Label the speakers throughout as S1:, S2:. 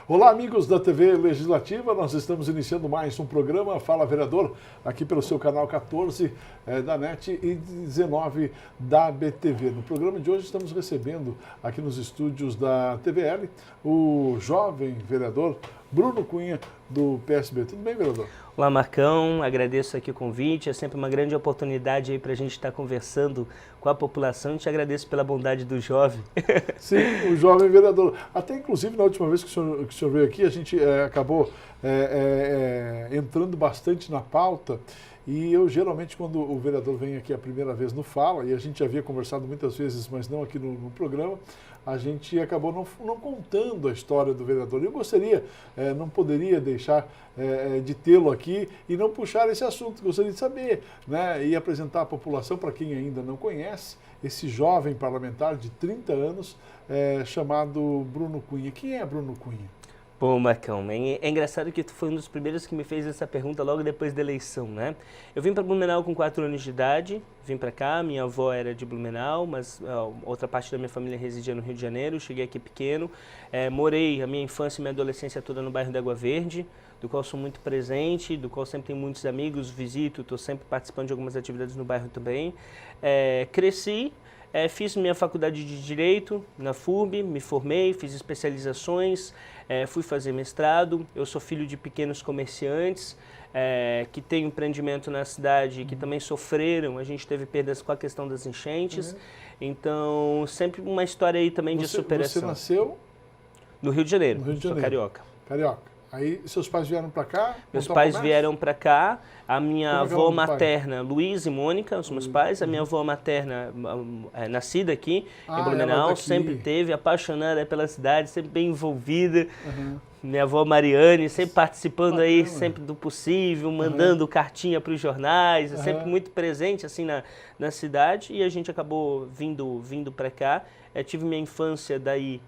S1: Olá, amigos da TV Legislativa, nós estamos iniciando mais um programa Fala Vereador, aqui pelo seu canal 14 da NET e 19 da BTV. No programa de hoje estamos recebendo aqui nos estúdios da TVL o jovem vereador Bruno Cunha, do PSB. Tudo bem, vereador?
S2: Olá, Marcão, agradeço aqui o convite, é sempre uma grande oportunidade aí para a gente estar conversando com a população e te agradeço pela bondade do jovem.
S1: Sim, o jovem vereador. Até inclusive na última vez que o senhor veio aqui, a gente acabou entrando bastante na pauta. E eu, geralmente, quando o vereador vem aqui a primeira vez no Fala, e a gente havia conversado muitas vezes, mas não aqui no programa, a gente acabou não contando a história do vereador. Eu gostaria, não poderia deixar de tê-lo aqui e não puxar esse assunto. Gostaria de saber, né, e apresentar à população, para quem ainda não conhece, esse jovem parlamentar de 30 anos, chamado Bruno Cunha. Quem é Bruno Cunha?
S2: Bom, Marcão, é engraçado que tu foi um dos primeiros que me fez essa pergunta logo depois da eleição, né? Eu vim para Blumenau com 4 anos de idade, vim para cá, minha avó era de Blumenau, mas outra parte da minha família residia no Rio de Janeiro, cheguei aqui pequeno, morei a minha infância e minha adolescência toda no bairro da Água Verde, do qual sou muito presente, do qual sempre tenho muitos amigos, visito, estou sempre participando de algumas atividades no bairro também. Cresci. Fiz minha faculdade de Direito na FURB, me formei, fiz especializações, fui fazer mestrado. Eu sou filho de pequenos comerciantes que têm empreendimento na cidade, que também sofreram. A gente teve perdas com a questão das enchentes. Então, sempre uma história aí também de superação.
S1: Você nasceu?
S2: No Rio de Janeiro,
S1: No Rio de Janeiro.
S2: Sou carioca.
S1: Carioca. Aí seus pais vieram para cá?
S2: Meus pais vieram para cá, a minha avó materna, Luiz e Mônica, os meus pais, a minha avó materna, nascida aqui em Blumenau, sempre teve, apaixonada pela cidade, sempre bem envolvida. Minha avó Mariane, sempre participando aí, sempre do possível, mandando cartinha para os jornais, sempre muito presente assim na cidade, e a gente acabou vindo para cá. Tive minha infância daí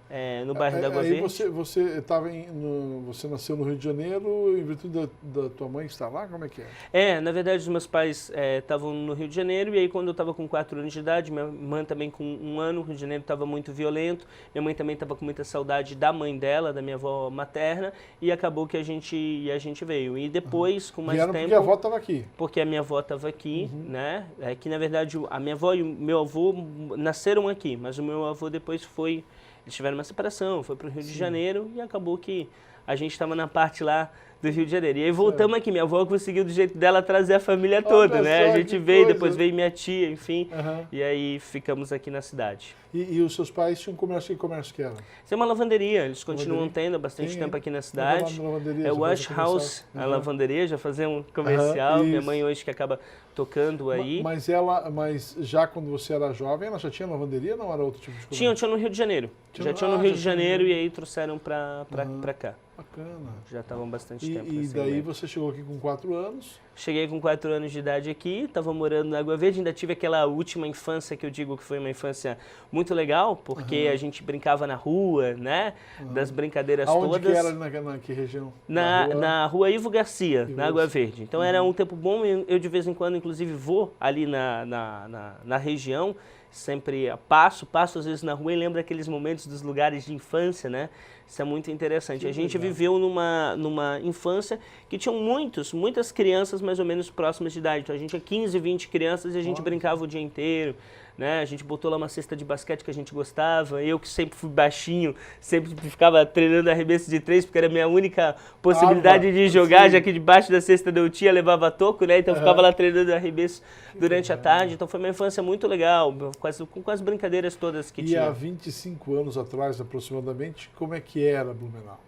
S2: no bairro da Água Verde.
S1: Você nasceu no Rio de Janeiro em virtude da tua mãe estar lá? Como é que é?
S2: Na verdade, os meus pais estavam no Rio de Janeiro, e aí quando eu estava com 4 anos de idade, minha mãe também com 1 ano, o Rio de Janeiro estava muito violento, minha mãe também estava com muita saudade da mãe dela, da minha avó materna, e acabou que a gente veio. E depois, com mais tempo...
S1: Porque a avó estava aqui.
S2: Porque a minha avó estava aqui, né? Que na verdade a minha avó e o meu avô nasceram aqui, mas o meu avô depois eles tiveram uma separação, foi para o Rio de Janeiro, e acabou que a gente estava na parte lá do Rio de Janeiro. E aí voltamos aqui, minha avó conseguiu do jeito dela trazer a família toda, né? A gente veio, depois veio minha tia, enfim, e aí ficamos aqui na cidade.
S1: E os seus pais tinham comércio? Que comércio que era?
S2: Isso é uma lavanderia, eles continuam tendo há bastante tempo aqui na cidade. É o Wash House, a lavanderia, já fazia um comercial, minha mãe hoje que acaba tocando aí.
S1: Mas já quando você era jovem, ela já tinha lavanderia ou não era outro tipo de comércio?
S2: Tinha no Rio de Janeiro. Já tinha no Rio de Janeiro, e aí trouxeram para cá.
S1: Bacana.
S2: Já estavam bastante tempo.
S1: E daí você chegou aqui com 4 anos?
S2: Cheguei com 4 anos de idade aqui, estava morando na Água Verde, ainda tive aquela última infância que eu digo que foi uma infância muito legal, porque a gente brincava na rua, né? Das brincadeiras todas.
S1: Aonde que era, na que região?
S2: Na rua Ivo Garcia, na Água Verde. Então era um tempo bom, eu de vez em quando inclusive vou ali na região, sempre passo às vezes na rua e lembro aqueles momentos dos lugares de infância, né? Isso é muito interessante. A gente viveu numa infância que tinham muitas crianças mais ou menos próximas de idade. Então a gente tinha 15, 20 crianças e a gente brincava o dia inteiro, né? A gente botou lá uma cesta de basquete que a gente gostava. Eu, que sempre fui baixinho, sempre ficava treinando arremesso de 3, porque era a minha única possibilidade de jogar, já que debaixo da cesta da tia levava toco, né? Então eu ficava lá treinando arremesso durante a tarde. Então foi uma infância muito legal, com as brincadeiras todas que tinha.
S1: E há 25 anos atrás, aproximadamente, como é que era Blumenau?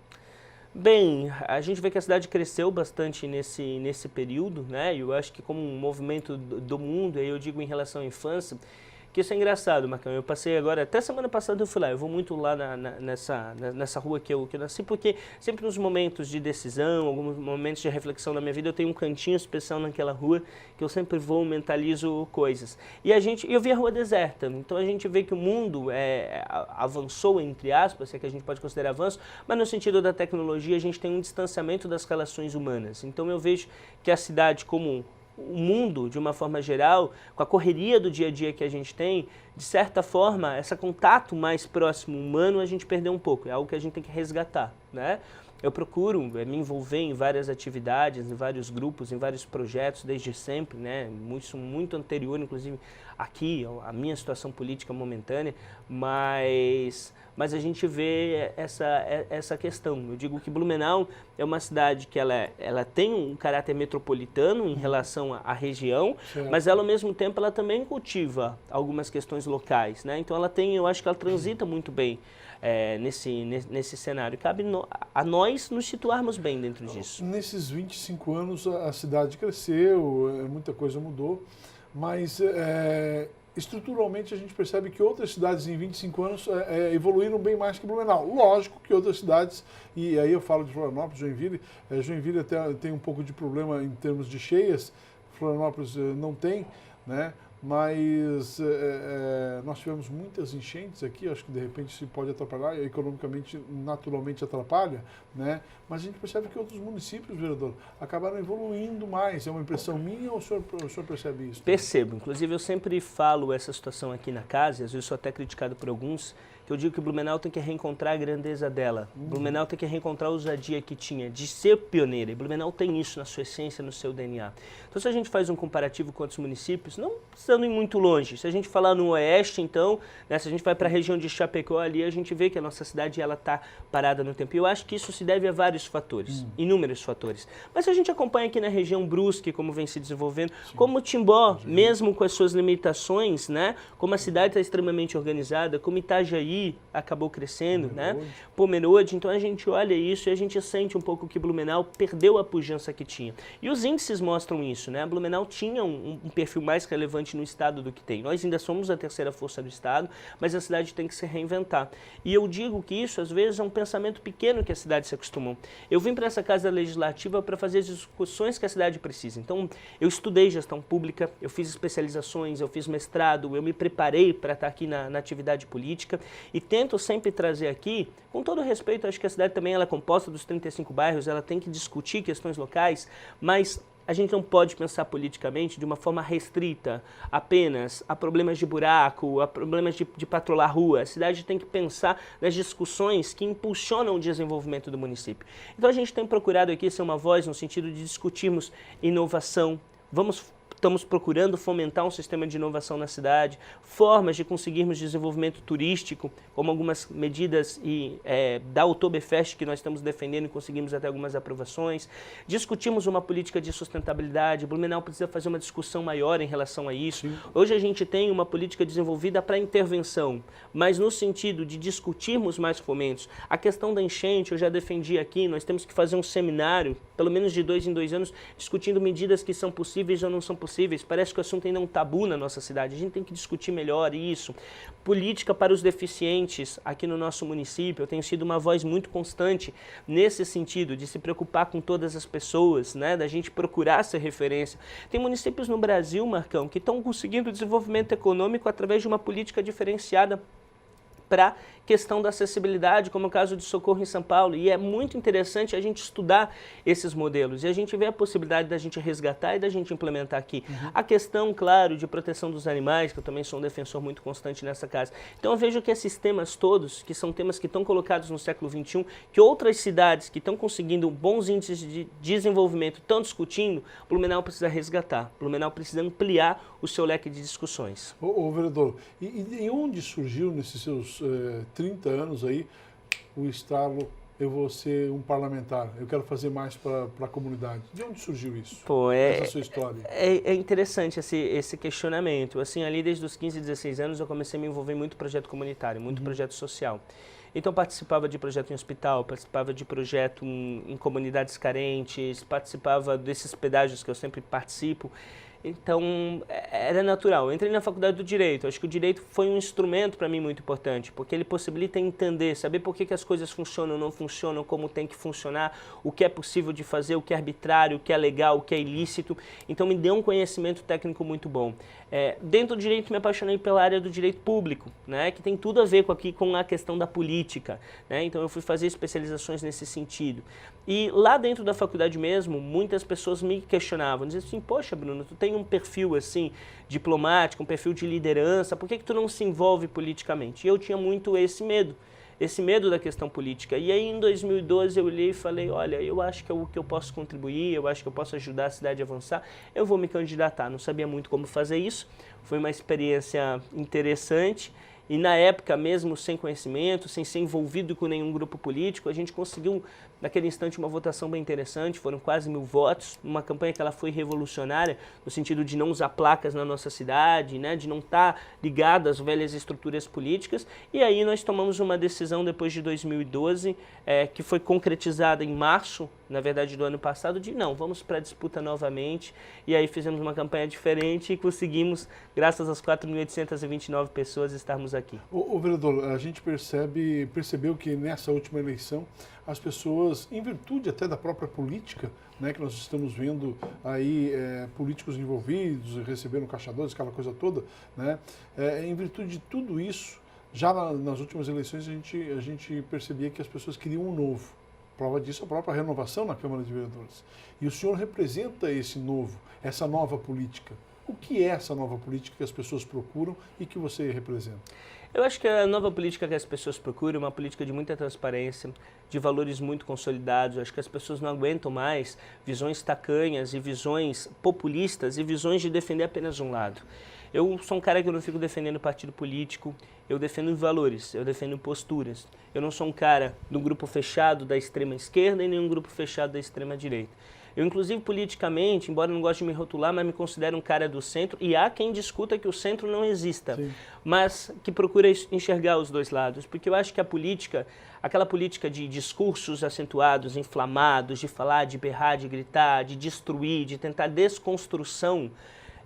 S2: Bem, a gente vê que a cidade cresceu bastante nesse período, né? Eu acho que como um movimento do mundo, aí eu digo em relação à infância, que isso é engraçado, Marcão. Eu passei agora, até semana passada eu fui lá, eu vou muito lá nessa rua que eu nasci, porque sempre nos momentos de decisão, alguns momentos de reflexão na minha vida, eu tenho um cantinho especial naquela rua, que eu sempre vou, mentalizo coisas. E eu vi a rua deserta, então a gente vê que o mundo avançou, entre aspas, se é que a gente pode considerar avanço, mas no sentido da tecnologia a gente tem um distanciamento das relações humanas. Então eu vejo que a cidade como o mundo, de uma forma geral, com a correria do dia a dia que a gente tem, de certa forma, esse contato mais próximo, humano, a gente perdeu um pouco. É algo que a gente tem que resgatar, né? Eu procuro me envolver em várias atividades, em vários grupos, em vários projetos desde sempre, né? Muito anterior, inclusive, aqui, a minha situação política momentânea, mas a gente vê essa questão. Eu digo que Blumenau é uma cidade que ela tem um caráter metropolitano em relação à região, mas ela, ao mesmo tempo, ela também cultiva algumas questões locais, né? Então, eu acho que ela transita muito bem nesse cenário. Cabe a nós nos situarmos bem dentro disso.
S1: Nesses 25 anos, a cidade cresceu, muita coisa mudou, mas estruturalmente a gente percebe que outras cidades em 25 anos evoluíram bem mais que Blumenau. Lógico que outras cidades, e aí eu falo de Florianópolis, Joinville, Joinville até tem um pouco de problema em termos de cheias, Florianópolis não tem, né? Mas nós tivemos muitas enchentes aqui, acho que de repente isso pode atrapalhar, economicamente, naturalmente atrapalha, né? Mas a gente percebe que outros municípios, vereador, acabaram evoluindo mais. É uma impressão minha ou o senhor percebe isso?
S2: Percebo. Inclusive, eu sempre falo essa situação aqui na casa, e às vezes sou até criticado por alguns, que eu digo que Blumenau tem que reencontrar a grandeza dela. Blumenau tem que reencontrar a ousadia que tinha de ser pioneira. E Blumenau tem isso na sua essência, no seu DNA. Então, se a gente faz um comparativo com outros municípios, não precisando ir muito longe, se a gente falar no oeste, então, né, se a gente vai para a região de Chapecó, ali a gente vê que a nossa cidade está parada no tempo. E eu acho que isso se deve a vários fatores, inúmeros fatores. Mas se a gente acompanha aqui na região Brusque, como vem se desenvolvendo, como Timbó, mesmo com as suas limitações, né, como a cidade está extremamente organizada, como Itajaí acabou crescendo, né, Pomerode, então a gente olha isso e a gente sente um pouco que Blumenau perdeu a pujança que tinha. E os índices mostram isso, né, Blumenau tinha um perfil mais relevante no estado do que tem. Nós ainda somos a terceira força do estado, mas a cidade tem que se reinventar. E eu digo que isso, às vezes, é um pensamento pequeno que a cidade se acostumou. Eu vim para essa casa legislativa para fazer as discussões que a cidade precisa. Então, eu estudei gestão pública, eu fiz especializações, eu fiz mestrado, eu me preparei para estar aqui na atividade política e tento sempre trazer aqui, com todo respeito, acho que a cidade também ela é composta dos 35 bairros, ela tem que discutir questões locais, mas a gente não pode pensar politicamente de uma forma restrita, apenas a problemas de buraco, a problemas de patrulhar a rua. A cidade tem que pensar nas discussões que impulsionam o desenvolvimento do município. Então a gente tem procurado aqui ser uma voz no sentido de discutirmos inovação. Estamos procurando fomentar um sistema de inovação na cidade, formas de conseguirmos desenvolvimento turístico, como algumas medidas da Oktoberfest que nós estamos defendendo e conseguimos até algumas aprovações. Discutimos uma política de sustentabilidade, Blumenau precisa fazer uma discussão maior em relação a isso. Sim. Hoje a gente tem uma política desenvolvida para intervenção, mas no sentido de discutirmos mais fomentos. A questão da enchente, eu já defendi aqui, nós temos que fazer um seminário, pelo menos de 2 em 2 anos, discutindo medidas que são possíveis ou não são possíveis. Parece que o assunto ainda é um tabu na nossa cidade. A gente tem que discutir melhor isso. Política para os deficientes aqui no nosso município. Eu tenho sido uma voz muito constante nesse sentido, de se preocupar com todas as pessoas, né? Da gente procurar ser referência. Tem municípios no Brasil, Marcão, que estão conseguindo desenvolvimento econômico através de uma política diferenciada para questão da acessibilidade, como o caso de Socorro em São Paulo, e é muito interessante a gente estudar esses modelos, e a gente vê a possibilidade da gente resgatar e da gente implementar aqui. A questão, claro, de proteção dos animais, que eu também sou um defensor muito constante nessa casa. Então eu vejo que esses temas todos, que são temas que estão colocados no século XXI, que outras cidades que estão conseguindo bons índices de desenvolvimento estão discutindo, Blumenau precisa resgatar, Blumenau precisa ampliar o seu leque de discussões.
S1: Ô vereador, e onde surgiu nesses seus 30 anos aí, o estalo, eu vou ser um parlamentar, eu quero fazer mais para a comunidade. De onde surgiu isso? Essa sua história?
S2: É interessante esse questionamento. Assim, ali desde os 15, 16 anos eu comecei a me envolver em muito projeto comunitário, muito projeto social. Então participava de projeto em hospital, participava de projeto em comunidades carentes, participava desses pedágios que eu sempre participo. Então, era natural. Eu entrei na faculdade do Direito. Acho que o Direito foi um instrumento para mim muito importante, porque ele possibilita entender, saber por que as coisas funcionam ou não funcionam, como tem que funcionar, o que é possível de fazer, o que é arbitrário, o que é legal, o que é ilícito. Então, me deu um conhecimento técnico muito bom. Dentro do Direito, me apaixonei pela área do Direito Público, né, que tem tudo a ver com a questão da política. Né? Então, eu fui fazer especializações nesse sentido. E lá dentro da faculdade mesmo, muitas pessoas me questionavam, diziam assim, poxa, Bruno, tu tem tem um perfil assim, diplomático, um perfil de liderança, por que tu não se envolve politicamente? E eu tinha muito esse medo da questão política. E aí em 2012 eu olhei e falei, olha, eu acho que é o que eu posso contribuir, eu acho que eu posso ajudar a cidade a avançar, eu vou me candidatar. Não sabia muito como fazer isso, foi uma experiência interessante. E na época, mesmo sem conhecimento, sem ser envolvido com nenhum grupo político, a gente conseguiu, naquele instante, uma votação bem interessante, foram quase 1000 votos, uma campanha que ela foi revolucionária, no sentido de não usar placas na nossa cidade, né, de não estar ligado às velhas estruturas políticas, e aí nós tomamos uma decisão depois de 2012, que foi concretizada em março, na verdade do ano passado, de não, vamos para a disputa novamente, e aí fizemos uma campanha diferente e conseguimos, graças às 4.829 pessoas, estarmos aqui.
S1: O vereador, a gente percebeu que nessa última eleição as pessoas, em virtude até da própria política, né, que nós estamos vendo aí políticos envolvidos, recebendo caixadores, aquela coisa toda, né, em virtude de tudo isso, já nas últimas eleições a gente percebia que as pessoas queriam um novo. Prova disso a própria renovação na Câmara de Vereadores. E o senhor representa essa nova política. O que é essa nova política que as pessoas procuram e que você representa?
S2: Eu acho que a nova política que as pessoas procuram é uma política de muita transparência, de valores muito consolidados. Eu acho que as pessoas não aguentam mais visões tacanhas e visões populistas e visões de defender apenas um lado. Eu sou um cara que eu não fico defendendo partido político, eu defendo valores, eu defendo posturas. Eu não sou um cara do grupo fechado da extrema esquerda e nem um grupo fechado da extrema direita. Eu, inclusive, politicamente, embora não goste de me rotular, mas me considero um cara do centro, e há quem discuta que o centro não exista, sim, mas que procura enxergar os dois lados, porque eu acho que a política, aquela política de discursos acentuados, inflamados, de falar, de berrar, de gritar, de destruir, de tentar desconstrução,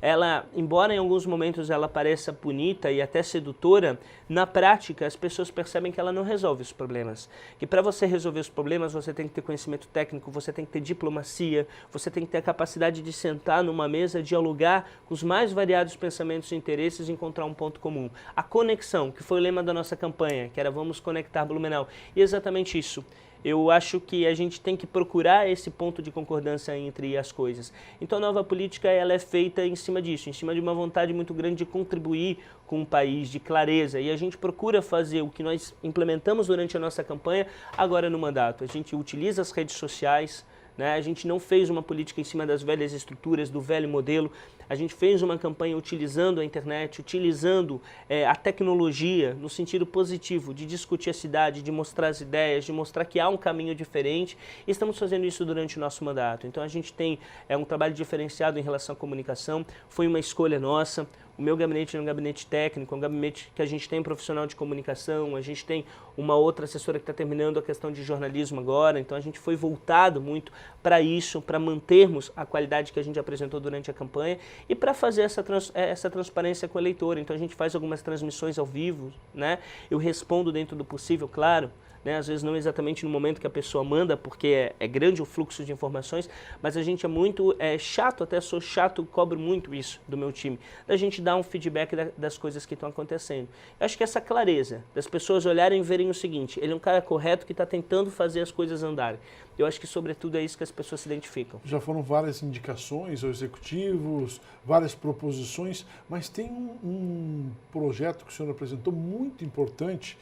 S2: ela, embora em alguns momentos ela pareça bonita e até sedutora, na prática as pessoas percebem que ela não resolve os problemas. Que para você resolver os problemas você tem que ter conhecimento técnico, você tem que ter diplomacia, você tem que ter a capacidade de sentar numa mesa, dialogar com os mais variados pensamentos e interesses e encontrar um ponto comum. A conexão, que foi o lema da nossa campanha, que era Vamos Conectar Blumenau, e exatamente isso. Eu acho que a gente tem que procurar esse ponto de concordância entre as coisas. Então a nova política ela é feita em cima disso, em cima de uma vontade muito grande de contribuir com o país, de clareza. E a gente procura fazer o que nós implementamos durante a nossa campanha agora no mandato. A gente utiliza as redes sociais, né? A gente não fez uma política em cima das velhas estruturas, do velho modelo. A gente fez uma campanha utilizando a internet, utilizando a tecnologia no sentido positivo, de discutir a cidade, de mostrar as ideias, de mostrar que há um caminho diferente. E estamos fazendo isso durante o nosso mandato. Então a gente tem um trabalho diferenciado em relação à comunicação, foi uma escolha nossa. O meu gabinete é um gabinete técnico, é um gabinete que a gente tem um profissional de comunicação, a gente tem uma outra assessora que está terminando a questão de jornalismo agora, então a gente foi voltado muito para isso, para mantermos a qualidade que a gente apresentou durante a campanha e para fazer essa transparência com o eleitor. Então a gente faz algumas transmissões ao vivo, né? Eu respondo dentro do possível, claro. Né, às vezes não exatamente no momento que a pessoa manda, porque é grande o fluxo de informações, mas a gente é muito chato, até sou chato, cobro muito isso do meu time, da gente dar um feedback das coisas que estão acontecendo. Eu acho que essa clareza, das pessoas olharem e verem o seguinte, ele é um cara correto que está tentando fazer as coisas andarem. Eu acho que, sobretudo, é isso que as pessoas se identificam.
S1: Já foram várias indicações aos executivos, várias proposições, mas tem um projeto que o senhor apresentou muito importante,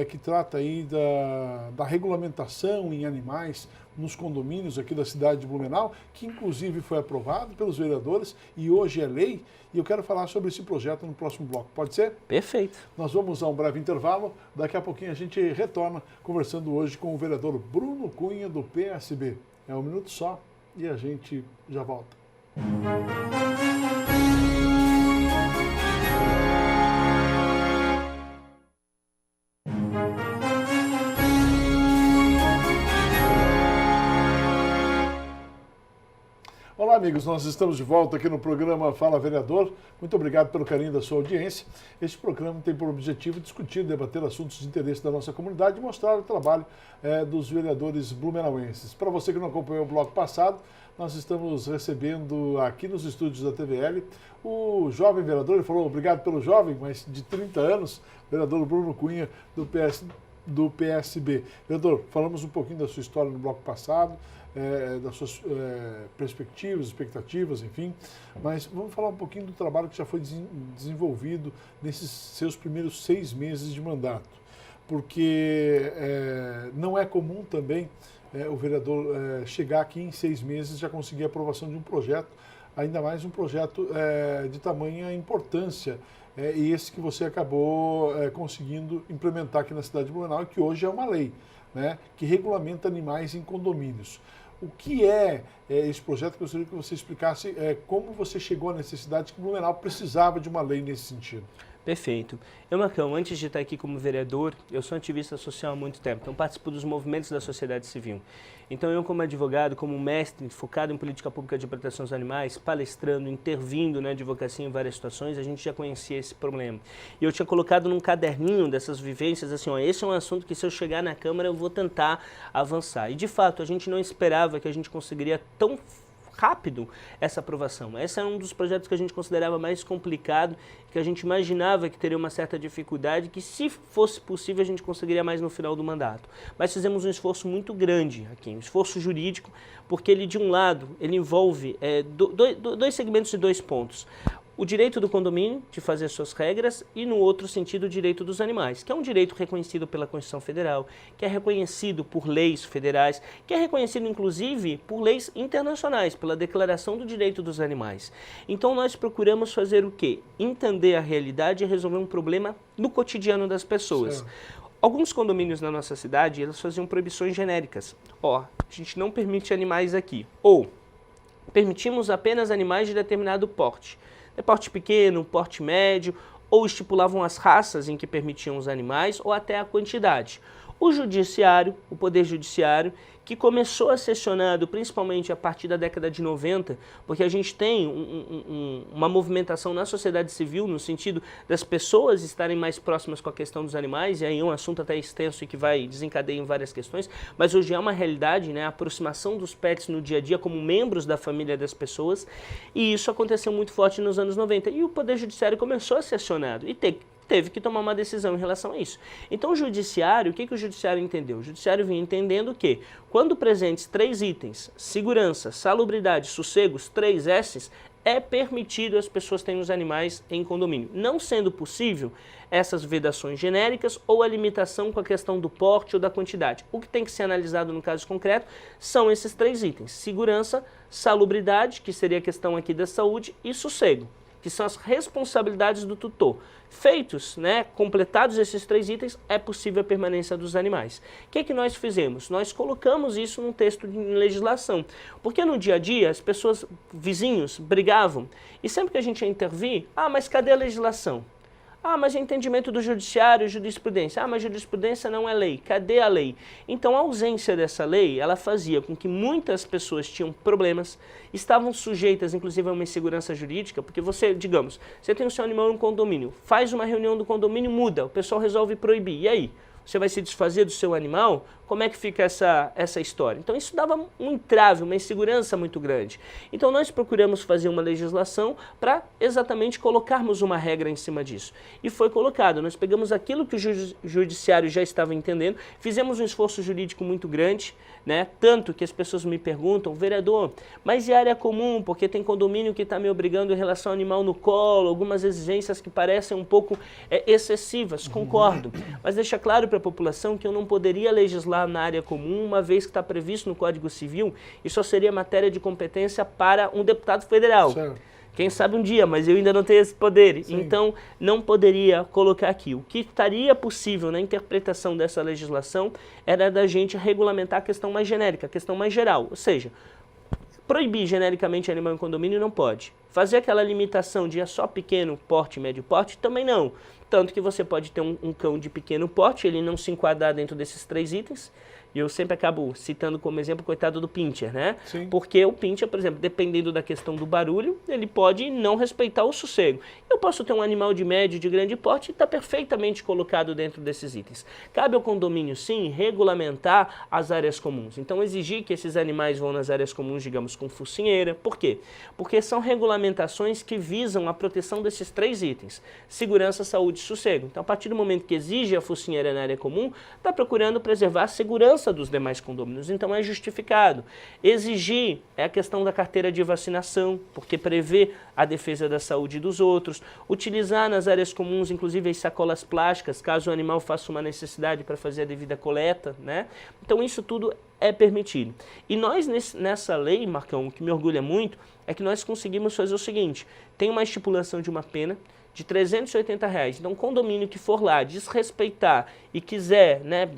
S1: que trata aí da regulamentação em animais nos condomínios aqui da cidade de Blumenau, que inclusive foi aprovado pelos vereadores e hoje é lei. E eu quero falar sobre esse projeto no próximo bloco. Pode ser?
S2: Perfeito.
S1: Nós vamos a um breve intervalo. Daqui a pouquinho a gente retorna conversando hoje com o vereador Bruno Cunha, do PSB. É um minuto só e a gente já volta. Olá, amigos, nós estamos de volta aqui no programa Fala Vereador. Muito obrigado pelo carinho da sua audiência. Este programa tem por objetivo discutir e debater assuntos de interesse da nossa comunidade e mostrar o trabalho dos vereadores blumenauenses. Para você que não acompanhou o bloco passado, nós estamos recebendo aqui nos estúdios da TVL o jovem vereador, ele falou obrigado pelo jovem, mas de 30 anos, vereador Bruno Cunha, do do PSB. Vereador, falamos um pouquinho da sua história no bloco passado, das suas perspectivas, expectativas, enfim, mas vamos falar um pouquinho do trabalho que já foi desenvolvido nesses seus primeiros 6 meses de mandato, porque não é comum também o vereador chegar aqui em 6 meses e já conseguir a aprovação de um projeto, ainda mais um projeto de tamanha importância, e esse que você acabou conseguindo implementar aqui na cidade de Blumenau, que hoje é uma lei, né, que regulamenta animais em condomínios. O que é esse projeto? Que eu gostaria que você explicasse como você chegou à necessidade que Blumenau precisava de uma lei nesse sentido.
S2: Perfeito. Eu, Marcão, antes de estar aqui como vereador, eu sou ativista social há muito tempo, então participo dos movimentos da sociedade civil. Então eu, como advogado, como mestre, focado em política pública de proteção aos animais, palestrando, intervindo na advocacia em várias situações, a gente já conhecia esse problema. E eu tinha colocado num caderninho dessas vivências, assim, ó, esse é um assunto que se eu chegar na Câmara eu vou tentar avançar. E de fato, a gente não esperava que a gente conseguiria tão rápido essa aprovação. Esse é um dos projetos que a gente considerava mais complicado, que a gente imaginava que teria uma certa dificuldade, que se fosse possível a gente conseguiria mais no final do mandato. Mas fizemos um esforço muito grande aqui, um esforço jurídico, porque ele, de um lado, ele envolve dois segmentos e 2 pontos. O direito do condomínio de fazer suas regras e, no outro sentido, o direito dos animais, que é um direito reconhecido pela Constituição Federal, que é reconhecido por leis federais, que é reconhecido, inclusive, por leis internacionais, pela Declaração do Direito dos Animais. Então, nós procuramos fazer o quê? Entender a realidade e resolver um problema no cotidiano das pessoas. Certo. Alguns condomínios na nossa cidade, eles faziam proibições genéricas. Ó, a gente não permite animais aqui. Ou, permitimos apenas animais de determinado porte. Porte pequeno, porte médio, ou estipulavam as raças em que permitiam os animais, ou até a quantidade. O judiciário, o poder judiciário, que começou a ser acionado principalmente a partir da década de 90, porque a gente tem uma movimentação na sociedade civil, no sentido das pessoas estarem mais próximas com a questão dos animais, e aí é um assunto até extenso e que vai desencadear em várias questões, mas hoje é uma realidade, né, a aproximação dos pets no dia a dia como membros da família das pessoas, e isso aconteceu muito forte nos anos 90, e o Poder Judiciário começou a ser acionado, e teve que tomar uma decisão em relação a isso. Então o judiciário, o que o judiciário entendeu? O judiciário vinha entendendo que, quando presentes 3 itens, segurança, salubridade, sossegos, 3 S's, é permitido as pessoas terem os animais em condomínio. Não sendo possível essas vedações genéricas ou a limitação com a questão do porte ou da quantidade. O que tem que ser analisado no caso concreto são esses 3 itens, segurança, salubridade, que seria a questão aqui da saúde, e sossego, que são as responsabilidades do tutor. Feitos, né, completados esses 3 itens, é possível a permanência dos animais. O que nós fizemos? Nós colocamos isso num texto de legislação, porque no dia a dia as pessoas, vizinhos, brigavam, e sempre que a gente ia intervir, mas cadê a legislação? Mas é entendimento do judiciário, jurisprudência. Mas jurisprudência não é lei. Cadê a lei? Então, a ausência dessa lei, ela fazia com que muitas pessoas tinham problemas, estavam sujeitas, inclusive, a uma insegurança jurídica, porque você, digamos, você tem o seu animal em um condomínio, faz uma reunião do condomínio, muda, o pessoal resolve proibir. E aí? Você vai se desfazer do seu animal? Como é que fica essa história? Então isso dava um entrave, uma insegurança muito grande. Então nós procuramos fazer uma legislação para exatamente colocarmos uma regra em cima disso. E foi colocado. Nós pegamos aquilo que o judiciário já estava entendendo, fizemos um esforço jurídico muito grande, né? Tanto que as pessoas me perguntam, vereador, mas e área comum? Porque tem condomínio que está me obrigando em relação ao animal no colo, algumas exigências que parecem um pouco excessivas, concordo. Mas deixa claro para a população que eu não poderia legislar na área comum, uma vez que está previsto no Código Civil, e só seria matéria de competência para um deputado federal. Certo. Quem sabe um dia, mas eu ainda não tenho esse poder. Sim. Então, não poderia colocar aqui. O que estaria possível na interpretação dessa legislação era da gente regulamentar a questão mais genérica, a questão mais geral. Ou seja, proibir genericamente animal em condomínio não pode. Fazer aquela limitação de só pequeno porte, médio porte, também não. Tanto que você pode ter um cão de pequeno porte, ele não se enquadrar dentro desses 3 itens, E eu sempre acabo citando como exemplo o coitado do pincher, né?
S1: Sim.
S2: Porque o pincher, por exemplo, dependendo da questão do barulho, ele pode não respeitar o sossego. Eu posso ter um animal de médio, de grande porte e está perfeitamente colocado dentro desses itens. Cabe ao condomínio, sim, regulamentar as áreas comuns. Então, exigir que esses animais vão nas áreas comuns, digamos, com focinheira. Por quê? Porque são regulamentações que visam a proteção desses 3 itens: segurança, saúde e sossego. Então, a partir do momento que exige a focinheira na área comum, está procurando preservar a segurança dos demais condôminos, então é justificado. Exigir é a questão da carteira de vacinação, porque prevê a defesa da saúde dos outros. Utilizar nas áreas comuns, inclusive, as sacolas plásticas, caso o animal faça uma necessidade para fazer a devida coleta, né? Então isso tudo é permitido. E nós, nessa lei, Marcão, o que me orgulha muito, é que nós conseguimos fazer o seguinte: tem uma estipulação de uma pena de R$380. Então, um condomínio que for lá desrespeitar e quiser, né,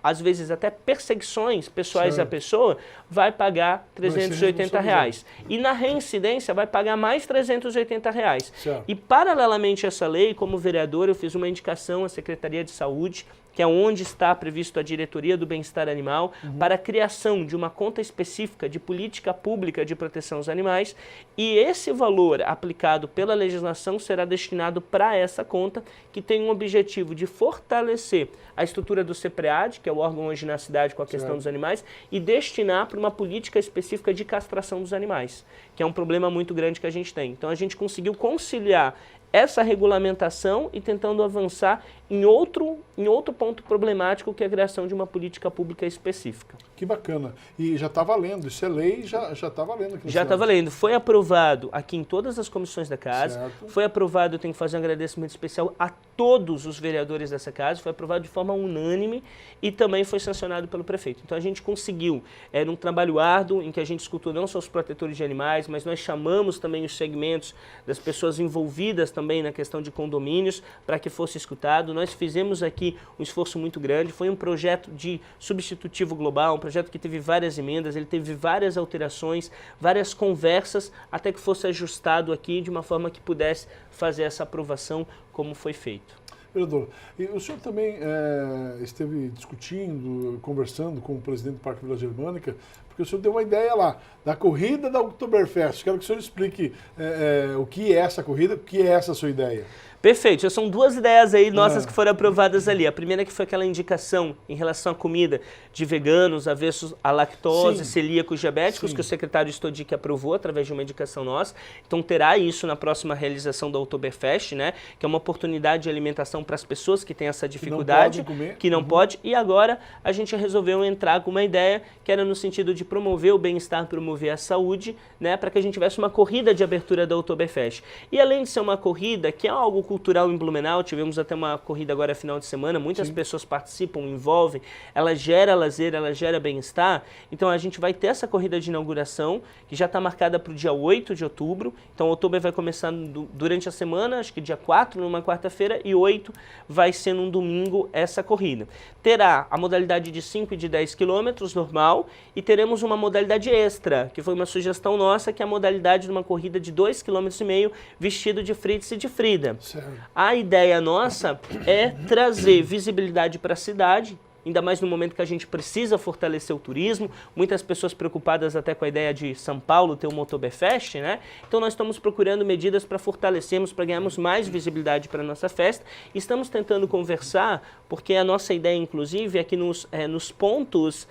S2: às vezes até perseguições pessoais à pessoa, vai pagar R$380. E na reincidência vai pagar mais R$380. E paralelamente a essa lei, como vereador, eu fiz uma indicação à Secretaria de Saúde, que é onde está previsto a Diretoria do Bem-Estar Animal, para a criação de uma conta específica de política pública de proteção aos animais, e esse valor aplicado pela legislação será destinado para essa conta, que tem um objetivo de fortalecer a estrutura do CEPREAD, que é o órgão hoje na cidade com a questão dos animais, e destinar para uma política específica de castração dos animais, que é um problema muito grande que a gente tem. Então a gente conseguiu conciliar essa regulamentação e tentando avançar em outro ponto problemático, que é a criação de uma política pública específica.
S1: Que bacana. E já está valendo, isso é lei, já está valendo aqui no
S2: Já está valendo. Foi aprovado aqui em todas as comissões da casa,
S1: certo.
S2: Foi aprovado, eu tenho que fazer um agradecimento especial a todos os vereadores dessa casa, foi aprovado de forma unânime e também foi sancionado pelo prefeito. Então a gente conseguiu, num trabalho árduo, em que a gente escutou não só os protetores de animais, mas nós chamamos também os segmentos das pessoas envolvidas também na questão de condomínios, para que fosse escutado. Nós fizemos aqui um esforço muito grande, foi um projeto de substitutivo global, um projeto que teve várias emendas, ele teve várias alterações, várias conversas, até que fosse ajustado aqui de uma forma que pudesse fazer essa aprovação como foi feito.
S1: Vereador, e o senhor também esteve discutindo, conversando com o presidente do Parque Vila Germânica, porque o senhor deu uma ideia lá, da corrida da Oktoberfest. Quero que o senhor explique o que é essa corrida, o que é essa sua ideia.
S2: Perfeito, já são 2 ideias aí nossas que foram aprovadas ali. A primeira que foi aquela indicação em relação à comida de veganos, avessos à lactose, celíacos, diabéticos, que o secretário Stodic aprovou através de uma indicação nossa. Então terá isso na próxima realização da Oktoberfest, né? Que é uma oportunidade de alimentação para as pessoas que têm essa dificuldade, que não pode. E agora a gente resolveu entrar com uma ideia que era no sentido de promover o bem-estar, promover a saúde, né? Para que a gente tivesse uma corrida de abertura da Oktoberfest. E além de ser uma corrida, que é algo cultural em Blumenau, tivemos até uma corrida agora final de semana, muitas pessoas participam, envolvem, ela gera lazer, ela gera bem-estar. Então a gente vai ter essa corrida de inauguração, que já está marcada para o dia 8 de outubro, então outubro vai começar durante a semana, acho que dia 4, numa quarta-feira, e 8 vai ser num domingo essa corrida. Terá a modalidade de 5 e de 10 quilômetros, normal, e teremos uma modalidade extra, que foi uma sugestão nossa, que é a modalidade de uma corrida de 2,5 km vestido de Fritz e de Frida.
S1: Certo.
S2: A ideia nossa é trazer visibilidade para a cidade, ainda mais no momento que a gente precisa fortalecer o turismo, muitas pessoas preocupadas até com a ideia de São Paulo ter uma Oktoberfest, né? Então nós estamos procurando medidas para fortalecermos, para ganharmos mais visibilidade para a nossa festa. Estamos tentando conversar, porque a nossa ideia, inclusive, é que nos pontos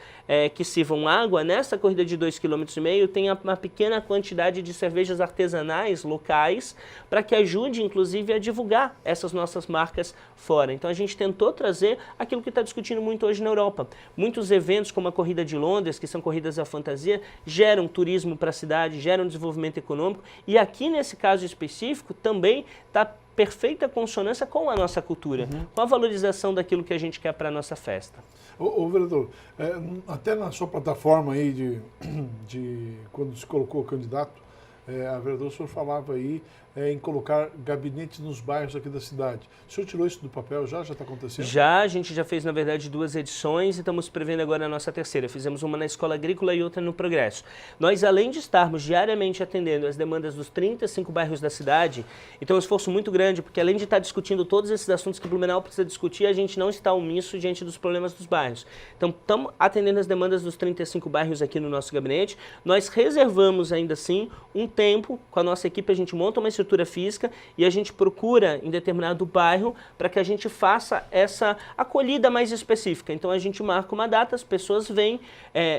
S2: que sirvam água, nessa corrida de 2,5 km, tenha uma pequena quantidade de cervejas artesanais locais, para que ajude, inclusive, a divulgar essas nossas marcas fora. Então a gente tentou trazer aquilo que está discutindo muito hoje na Europa. Muitos eventos, como a Corrida de Londres, que são corridas à fantasia, geram turismo para a cidade, geram desenvolvimento econômico, e aqui nesse caso específico também está perfeita consonância com a nossa cultura, com a valorização daquilo que a gente quer para a nossa festa.
S1: Ô vereador, até na sua plataforma aí de quando se colocou candidato, A vereadora, o senhor falava aí em colocar gabinetes nos bairros aqui da cidade. O senhor tirou isso do papel já? Já está acontecendo?
S2: Já, a gente já fez, na verdade, 2 edições e estamos prevendo agora a nossa terceira. Fizemos uma na Escola Agrícola e outra no Progresso. Nós, além de estarmos diariamente atendendo as demandas dos 35 bairros da cidade, então é um esforço muito grande, porque além de estar discutindo todos esses assuntos que Blumenau precisa discutir, a gente não está omisso diante dos problemas dos bairros. Então, estamos atendendo as demandas dos 35 bairros aqui no nosso gabinete. Nós reservamos, ainda assim, um tempo com a nossa equipe, a gente monta uma estrutura física e a gente procura em determinado bairro para que a gente faça essa acolhida mais específica. Então a gente marca uma data, as pessoas vêm,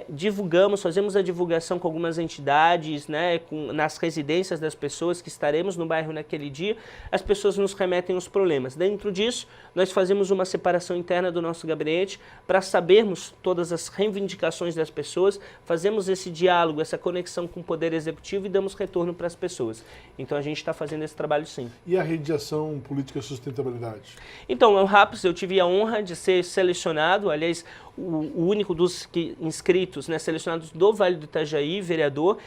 S2: divulgamos, fazemos a divulgação com algumas entidades, né, nas residências das pessoas que estaremos no bairro naquele dia, as pessoas nos remetem os problemas. Dentro disso, nós fazemos uma separação interna do nosso gabinete para sabermos todas as reivindicações das pessoas, fazemos esse diálogo, essa conexão com o Poder Executivo e damos retorno para as pessoas. Então a gente está fazendo esse trabalho sim.
S1: E a rede de ação política e sustentabilidade?
S2: Então, o RAPS, eu tive a honra de ser selecionado, aliás, o único dos inscritos, né, selecionados do Vale do Itajaí, vereador,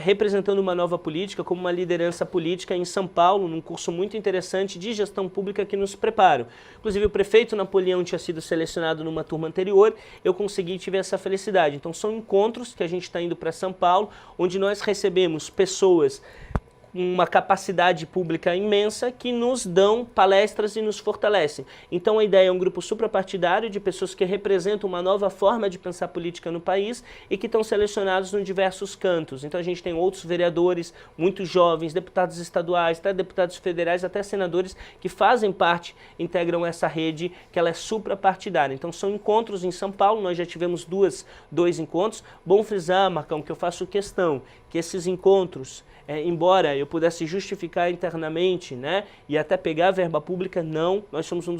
S2: representando uma nova política, como uma liderança política em São Paulo, num curso muito interessante de gestão pública que nos preparam. Inclusive, o prefeito Napoleão tinha sido selecionado numa turma anterior, eu consegui e tive essa felicidade. Então, são encontros que a gente está indo para São Paulo, onde nós recebemos pessoas uma capacidade pública imensa que nos dão palestras e nos fortalecem. Então a ideia é um grupo suprapartidário de pessoas que representam uma nova forma de pensar política no país e que estão selecionados em diversos cantos. Então a gente tem outros vereadores muito jovens, deputados estaduais, até deputados federais, até senadores que fazem parte, integram essa rede que ela é suprapartidária. Então são encontros em São Paulo, nós já tivemos dois encontros. Bom frisar, Marcão, que eu faço questão que esses encontros, embora eu pudesse justificar internamente, né, e até pegar a verba pública, não. Nós somos um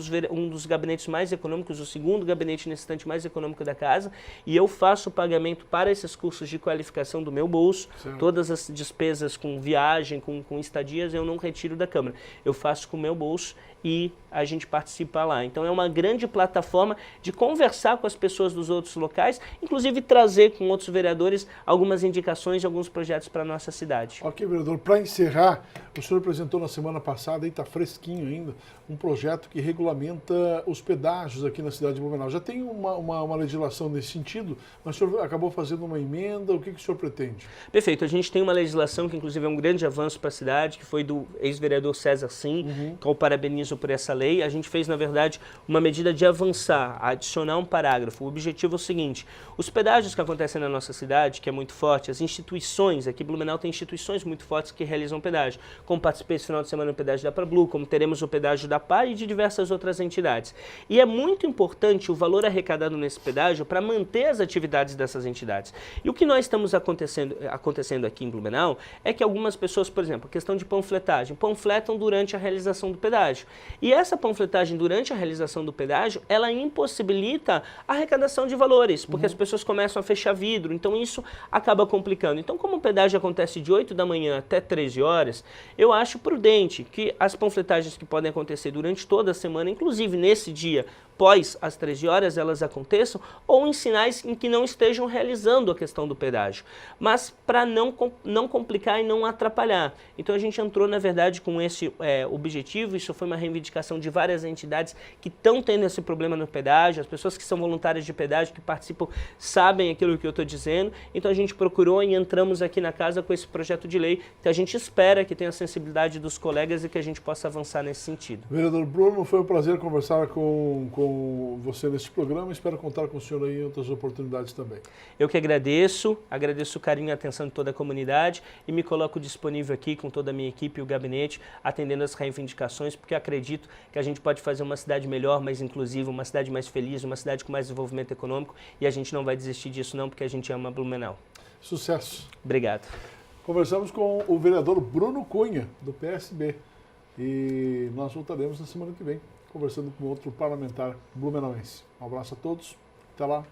S2: dos gabinetes mais econômicos, o segundo gabinete nesse instante mais econômico da casa, e eu faço o pagamento para esses cursos de qualificação do meu bolso. Certo. Todas as despesas com viagem, com estadias, eu não retiro da Câmara. Eu faço com o meu bolso e a gente participa lá. Então é uma grande plataforma de conversar com as pessoas dos outros locais, inclusive trazer com outros vereadores algumas indicações de alguns projetos para a nossa cidade.
S1: Ok, vereador, para encerrar, o senhor apresentou na semana passada, e está fresquinho ainda, um projeto que regulamenta os pedágios aqui na cidade de Blumenau. Já tem uma legislação nesse sentido, mas o senhor acabou fazendo uma emenda, o que o senhor pretende? Perfeito,
S2: a gente tem uma legislação que inclusive é um grande avanço para a cidade, que foi do ex-vereador César Sim, que eu parabenizo por essa lei. A gente fez, na verdade, uma medida de avançar, adicionar um parágrafo. O objetivo é o seguinte: os pedágios que acontecem na nossa cidade, que é muito forte, as instituições, aqui Blumenau tem instituições muito fortes que realizam pedágio, como participei esse final de semana no pedágio da ProBlu, como teremos o pedágio da PAI e de diversas outras entidades. E é muito importante o valor arrecadado nesse pedágio para manter as atividades dessas entidades. E o que nós estamos acontecendo aqui em Blumenau é que algumas pessoas, por exemplo, a questão de panfletagem, panfletam durante a realização do pedágio. E essa panfletagem durante a realização do pedágio, ela impossibilita a arrecadação de valores, porque as pessoas começam a fechar vidro, então isso acaba complicando. Então, como o pedágio acontece de 8 da manhã até 13 horas, eu acho prudente que as panfletagens que podem acontecer durante toda a semana, inclusive nesse dia, pós as 13 horas, elas aconteçam, ou em sinais em que não estejam realizando a questão do pedágio, mas para não complicar e não atrapalhar. Então a gente entrou, na verdade, com esse objetivo. Isso foi uma reivindicação de várias entidades que estão tendo esse problema no pedágio, as pessoas que são voluntárias de pedágio, que participam, sabem aquilo que eu estou dizendo. Então a gente procurou e entramos aqui na casa com esse projeto de lei, que a gente espera que tenha a sensibilidade dos colegas e que a gente possa avançar nesse sentido.
S1: Vereador Bruno, foi um prazer conversar com você neste programa. Espero contar com o senhor aí em outras oportunidades também.
S2: Eu que agradeço o carinho e a atenção de toda a comunidade e me coloco disponível aqui com toda a minha equipe e o gabinete, atendendo as reivindicações, porque acredito que a gente pode fazer uma cidade melhor, mais inclusiva, uma cidade mais feliz, uma cidade com mais desenvolvimento econômico, e a gente não vai desistir disso não, porque a gente ama Blumenau.
S1: Sucesso.
S2: Obrigado.
S1: Conversamos com o vereador Bruno Cunha, do PSB, e nós voltaremos na semana que vem, conversando com outro parlamentar blumenauense. Um abraço a todos, até lá.